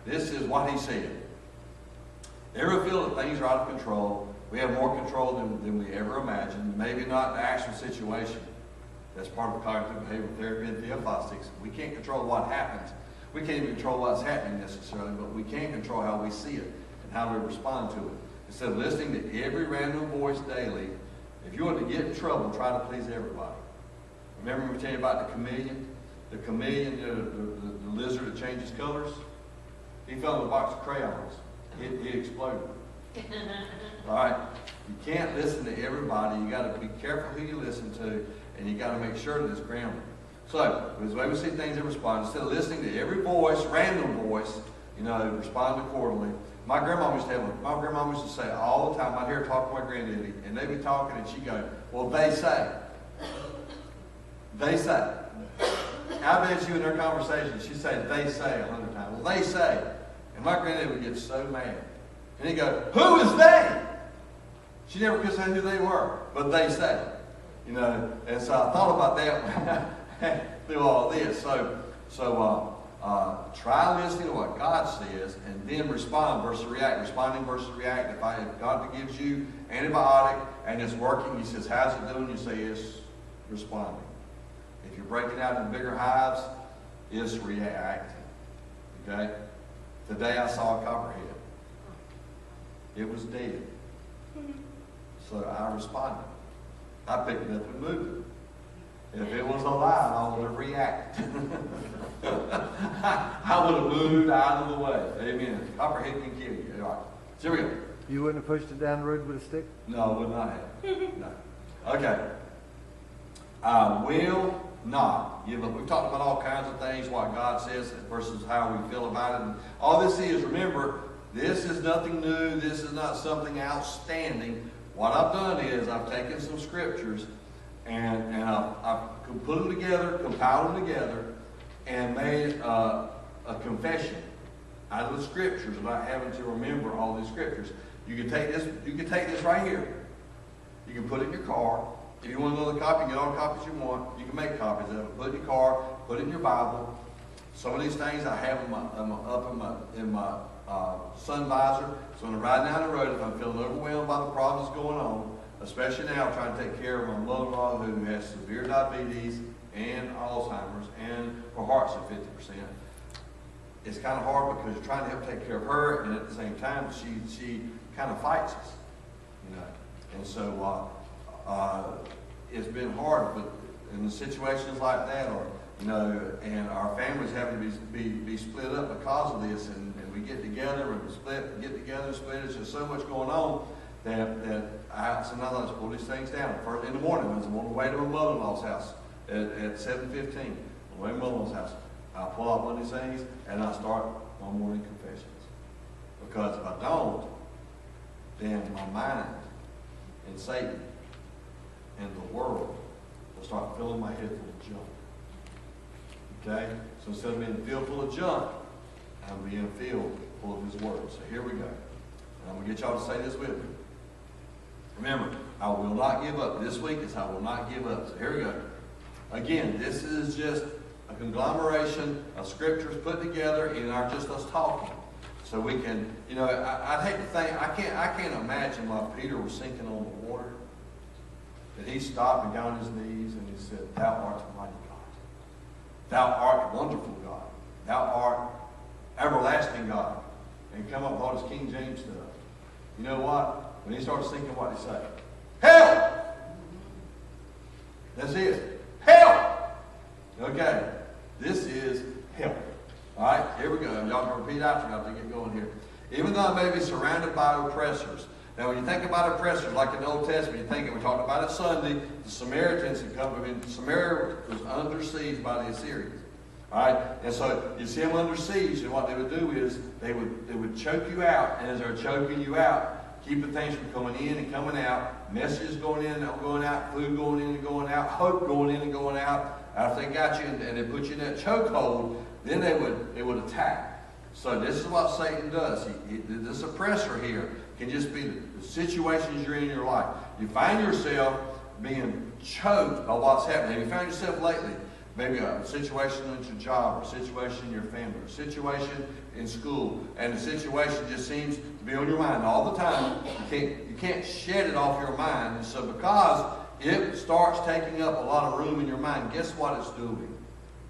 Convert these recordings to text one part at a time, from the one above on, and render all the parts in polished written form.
This is what he said. Ever feel that things are out of control? We have more control than we ever imagined. Maybe not the actual situation. That's part of cognitive behavioral therapy and theophostics. We can't control what happens. We can't even control what's happening necessarily, but we can control how we see it and how we respond to it. Instead of listening to every random voice daily, if you want to get in trouble, try to please everybody. Remember we tell you about the chameleon? The chameleon, the lizard that changes colors? He fell in a box of crayons. He exploded. All right? You can't listen to everybody. You got to be careful who you listen to, and you got to make sure that it's grounded. So, the way we see things and respond, instead of listening to every voice, random voice, respond accordingly. My grandma used to say all the time, I'd hear her talk to my granddaddy, and they'd be talking, and she'd go, well, they say. They say. I bet you in their conversation, she'd say, they say 100 times. Well, they say. And my granddaddy would get so mad. And he'd go, who is they? She never could say who they were, but they say. And so I thought about that through all this. So try listening to what God says and then respond versus react. Responding versus react. If God gives you antibiotic and it's working, he says, how's it doing? You say, it's responding. If you're breaking out in bigger hives, it's reacting. Okay? Today I saw a copperhead. It was dead. So I responded. I picked it up and moved it. If it was alive, I would have reacted. I would have moved out of the way. Amen. Copperhead can kill you. All right. So here we go. You wouldn't have pushed it down the road with a stick? No, I would not have. No. Okay. I will not give up. We've talked about all kinds of things, what God says versus how we feel about it. And all this is, remember, this is nothing new. This is not something outstanding. What I've done is I've taken some scriptures and I've put them together, compiled them together, and made a confession out of the scriptures without having to remember all these scriptures. You can take this. You can take this right here. You can put it in your car. If you want another copy, get all the copies you want. You can make copies of it. Put it in your car. Put it in your Bible. Some of these things I have in my sun visor. So when I'm riding down the road, if I'm feeling overwhelmed by the problems going on, especially now trying to take care of my mother-in-law who has severe diabetes and Alzheimer's and her heart's at 50%. It's kind of hard because you're trying to help take care of her, and at the same time, she kind of fights us, And so it's been hard, but in the situations like that, or and our families having to be split up because of this, and we get together and split. It's just so much going on that sometimes I just pull these things down. First in the morning, when I'm on the way to my mother-in-law's house at 7:15, on the way to my mother-in-law's house, I pull out one of these things and I start my morning confessions. Because if I don't, then my mind and Satan and the world will start filling my head full of junk. Okay? So instead of being filled full of junk, I'm being filled full of his word. So here we go. And I'm going to get y'all to say this with me. Remember, I will not give up. This week is I will not give up. So here we go. Again, this is just a conglomeration of scriptures put together and are just us talking. So we can, I'd hate to think, I can't imagine why Peter was sinking on the water. That he stopped and got on his knees and he said, Thou art the mighty God. Thou art wonderful God. Thou art everlasting God. And come up with all this King James stuff. You know what? When he started sinking, what did he say? Help! That's it. Help! Okay. This is help. All right? Here we go. Y'all can repeat after me. I'll get going here. Even though I may be surrounded by oppressors. Now, when you think about oppressors, like in the Old Testament, we talked about it Sunday, the Samaritans had come. Samaria was under siege by the Assyrians. All right? And so you see them under siege, and what they would do is they would choke you out, and as they're choking you out, keeping things from coming in and coming out, messages going in and going out, food going in and going out, hope going in and going out. After they got you and they put you in that chokehold, then they would attack. So this is what Satan does. This oppressor here can just be the situations you're in your life. You find yourself being choked by what's happening. Have you found yourself lately maybe a situation at your job, or a situation in your family, or a situation in school, and the situation just seems to be on your mind all the time. You can't shed it off your mind. And so because it starts taking up a lot of room in your mind, guess what it's doing?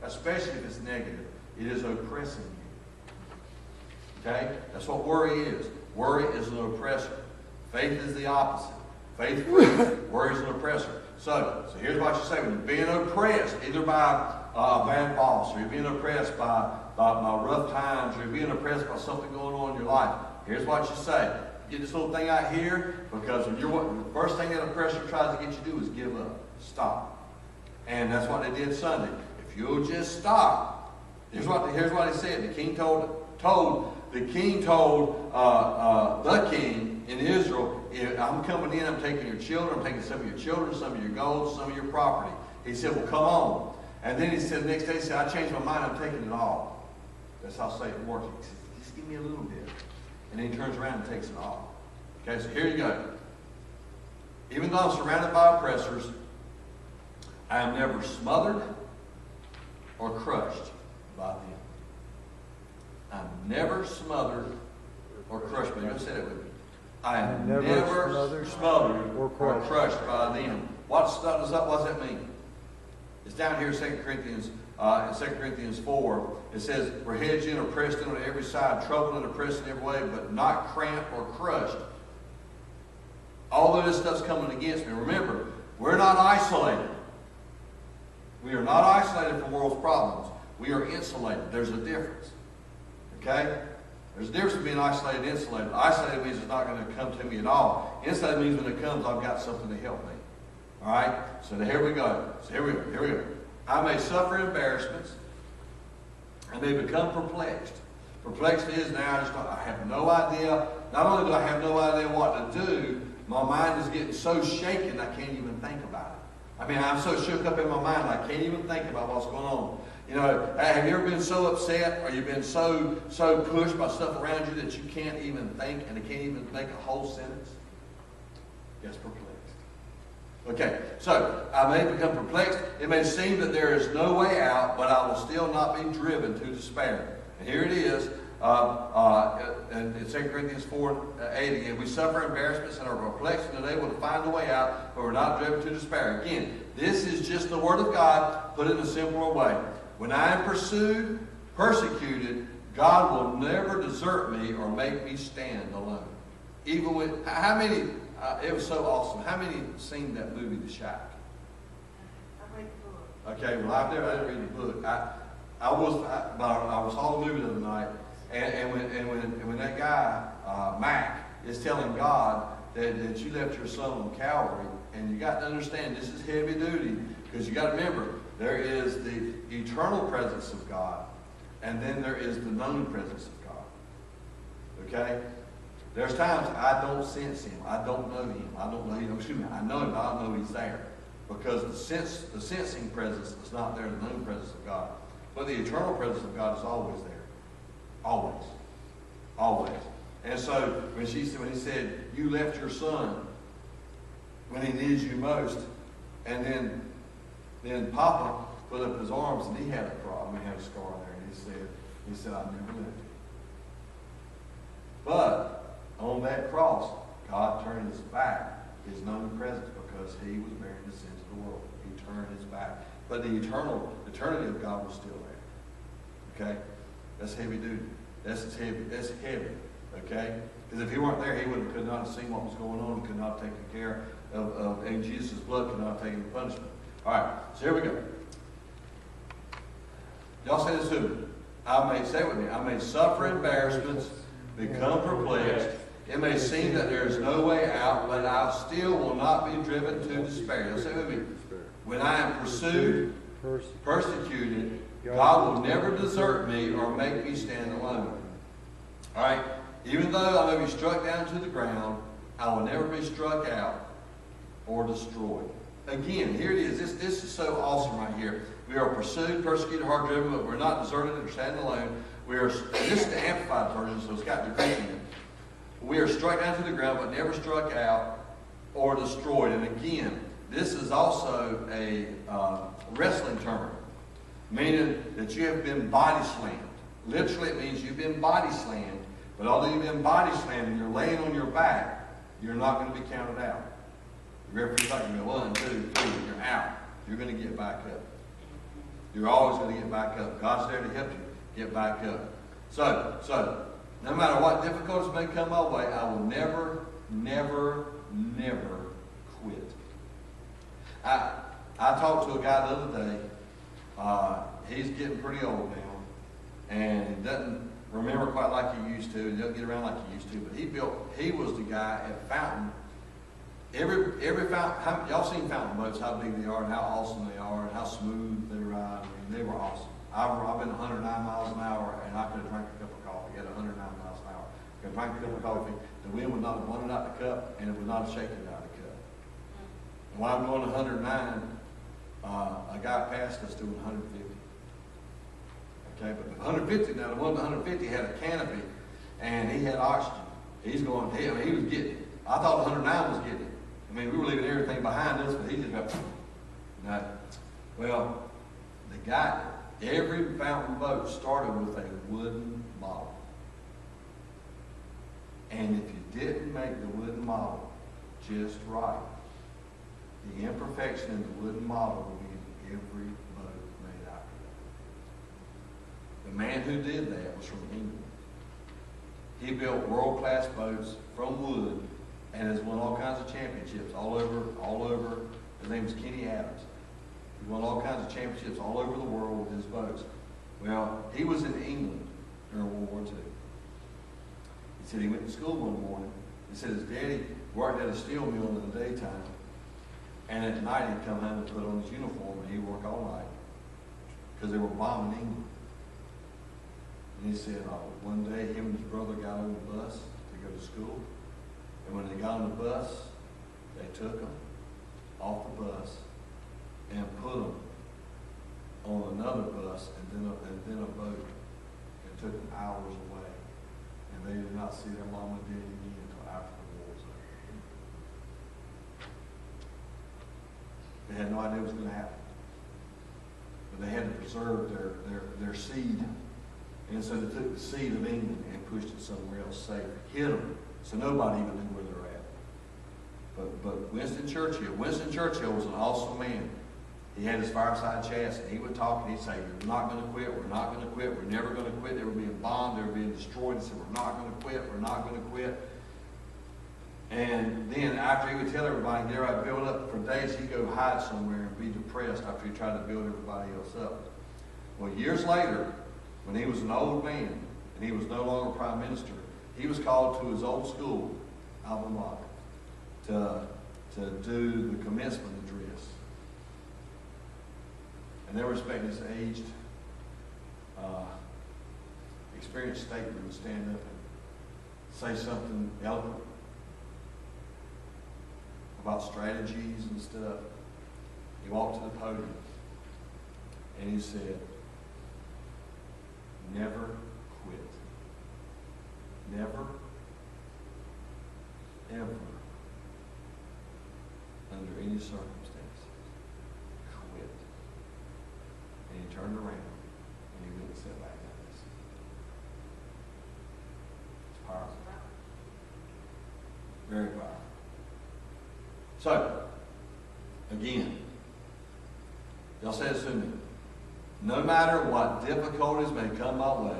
Especially if it's negative. It is oppressing you. Okay? That's what worry is. Worry is an oppressor. Faith is the opposite. Faith free. Worry is an oppressor. So here's what you say. When you're being oppressed, either by a bad boss, or you're being oppressed by rough times, or you're being oppressed by something going on in your life, here's what you say. Get this little thing out here, because when the first thing that oppressor tries to get you to do is give up. Stop. And that's what they did Sunday. If you'll just stop. Here's what he said. The king told the king in Israel, I'm coming in, I'm taking your children, I'm taking some of your children, some of your gold, some of your property. He said, well, come on. And then he said, the next day, he said, I changed my mind, I'm taking it all. That's how Satan works. He said, just give me a little bit. And then he turns around and takes it all. Okay, so here you go. Even though I'm surrounded by oppressors, I am never smothered or crushed by them. I'm never smothered or crushed by them. You'll say that with me. I am never smothered or crushed by them. What does that mean? It's down here in 2 Corinthians 4. It says, we're hedged in or pressed in on every side, troubled and oppressed in every way, but not cramped or crushed. Although this stuff's coming against me, remember, we're not isolated. We are not isolated from the world's problems. We are insulated. There's a difference. Okay? There's a difference between being isolated and insulated. Isolated means it's not going to come to me at all. Insulated means when it comes, I've got something to help me. All right? So here we go. Here we go. I may suffer embarrassments. I may become perplexed. Perplexed is now I have no idea. Not only do I have no idea what to do, my mind is getting so shaken I can't even think about it. I mean, I'm so shook up in my mind I can't even think about what's going on. You know, have you ever been so upset, or you've been so pushed by stuff around you that you can't even think and can't even make a whole sentence? Yes, perplexed. Okay, so I may become perplexed. It may seem that there is no way out, but I will still not be driven to despair. And here it is, in 2 Corinthians 4:8 again. We suffer embarrassments and are perplexed and unable to find a way out, but we're not driven to despair. Again, this is just the Word of God put in a simpler way. When I am pursued, persecuted, God will never desert me or make me stand alone. Even when, it was so awesome. How many seen that movie, The Shack? I read the book. Okay, well, I didn't read the book. I saw the movie the other night, and when that guy, Mac, is telling God that you left your son on Calvary, and you got to understand this is heavy duty, because you got to remember, there is the eternal presence of God, and then there is the known presence of God. Okay? There's times I don't sense him. I don't know him. I know him, but I don't know he's there. Because the sensing presence is not there, the known presence of God. But the eternal presence of God is always there. Always. Always. And so when he said, you left your son when he needs you most, and then Papa put up his arms and he had a problem. He had a scar there, and he said, I never left you. But on that cross, God turned his back, his known presence, because he was bearing the sins of the world. He turned his back. But the eternity of God was still there. Okay? That's heavy duty. That's heavy. Okay? Because if he weren't there, he could not have seen what was going on, could not have taken care of and Jesus' blood could not have taken the punishment. All right, so here we go. Y'all say this to me. Say it with me. I may suffer embarrassments, become perplexed. It may seem that there is no way out, but I still will not be driven to despair. Y'all say it with me. When I am pursued, persecuted, God will never desert me or make me stand alone. All right? Even though I may be struck down to the ground, I will never be struck out or destroyed. Again, here it is. This is so awesome right here. We are pursued, persecuted, hard driven, but we're not deserted or standing alone. This is the Amplified version, so it's got Greek in it. We are struck down to the ground, but never struck out or destroyed. And again, this is also a wrestling term. meaning that you have been body slammed. Literally, it means you've been body slammed, but although you've been body slammed and you're laying on your back, you're not going to be counted out. The referee's not going to go 1, 2, 3, and you're out. You're going to get back up. You're always going to get back up. God's there to help you get back up. So, no matter what difficulties may come my way, I will never, never, never quit. I talked to a guy the other day. He's getting pretty old now, and he doesn't remember quite like he used to. He doesn't get around like he used to. But he was the guy at Fountain. Every fountain, y'all seen fountain boats, how big they are and how awesome they are and how smooth they ride. I mean, they were awesome. I've been 109 miles an hour and I could have drank a cup of coffee at 109 miles an hour. I could have drank a cup of coffee. The wind would not have blown it out the cup and it would not have shaken it out of the cup. And while I'm going 109, a guy passed us doing 150. Okay, but the 150, now the one 150 had a canopy and he had oxygen. He's going, he was getting it. I thought 109 was getting it. I mean, we were leaving everything behind us, but he just got, no. Well, the guy, every fountain boat started with a wooden model. And if you didn't make the wooden model just right, the imperfection in the wooden model will be in every boat made after that. The man who did that was from England. He built world-class boats from wood and has won all kinds of championships all over. His name is Kenny Adams. He won all kinds of championships all over the world with his boats. Well, he was in England during World War II. He said he went to school one morning. He said his daddy worked at a steel mill in the daytime, and at night he'd come home and put on his uniform and he'd work all night because they were bombing England. And he said one day him and his brother got on the bus to go to school. And when they got on the bus, they took them off the bus and put them on another bus and then a boat. It took them hours away. And they did not see their mom and daddy again until after the war was over. They had no idea what was going to happen. But they had to preserve their seed. And so they took the seed of England and pushed it somewhere else safe. Hid them. So nobody even knew where they were at. But Winston Churchill was an awesome man. He had his fireside chats, and he would talk, and he'd say, we're not going to quit, we're not going to quit, we're never going to quit. They were being bombed, they were being destroyed. He said, we're not going to quit, we're not going to quit. And then after he would tell everybody, get everybody build up for days, he'd go hide somewhere and be depressed after he tried to build everybody else up. Well, years later, when he was an old man, and he was no longer prime minister, he was called to his old school, Albemarle, to do the commencement address. And they were expecting this aged, experienced statesman to stand up and say something eloquent about strategies and stuff. He walked to the podium and he said, never quit. Never, ever, under any circumstances, quit. And he turned around and he went and sat back at us. It's powerful. Very powerful. So, again, y'all say this to me. No matter what difficulties may come my way,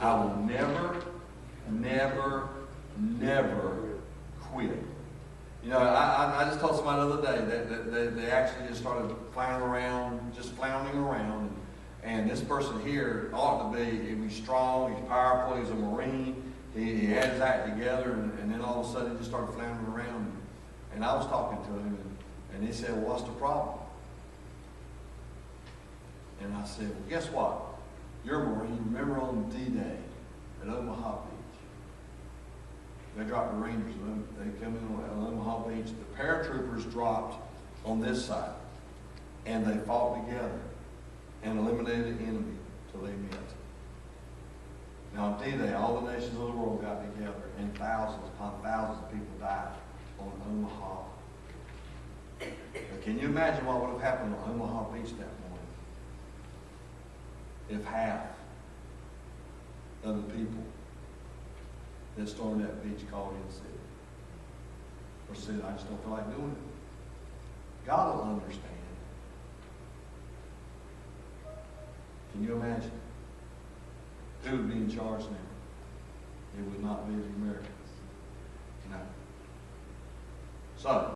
I will never, never, never quit. You know, I just told somebody the other day that they actually just started floundering around. And this person here ought to be strong, he's powerful, he's a Marine, he had his act together, and then all of a sudden he just started floundering around. And I was talking to him, and he said, well, what's the problem? And I said, well, guess what? You're a Marine. Remember on D-Day at Omaha Beach? They dropped the Rangers. They come in on Omaha Beach. The paratroopers dropped on this side. And they fought together and eliminated the enemy till they met. Now on D-Day, all the nations of the world got together, and thousands upon thousands of people died on Omaha. But can you imagine what would have happened on Omaha Beach that morning? if half of the people that stormed that beach called in sick or said, I just don't feel like doing it? God will understand. Can you imagine? Who would be in charge now? It would not be the Americans. No. So,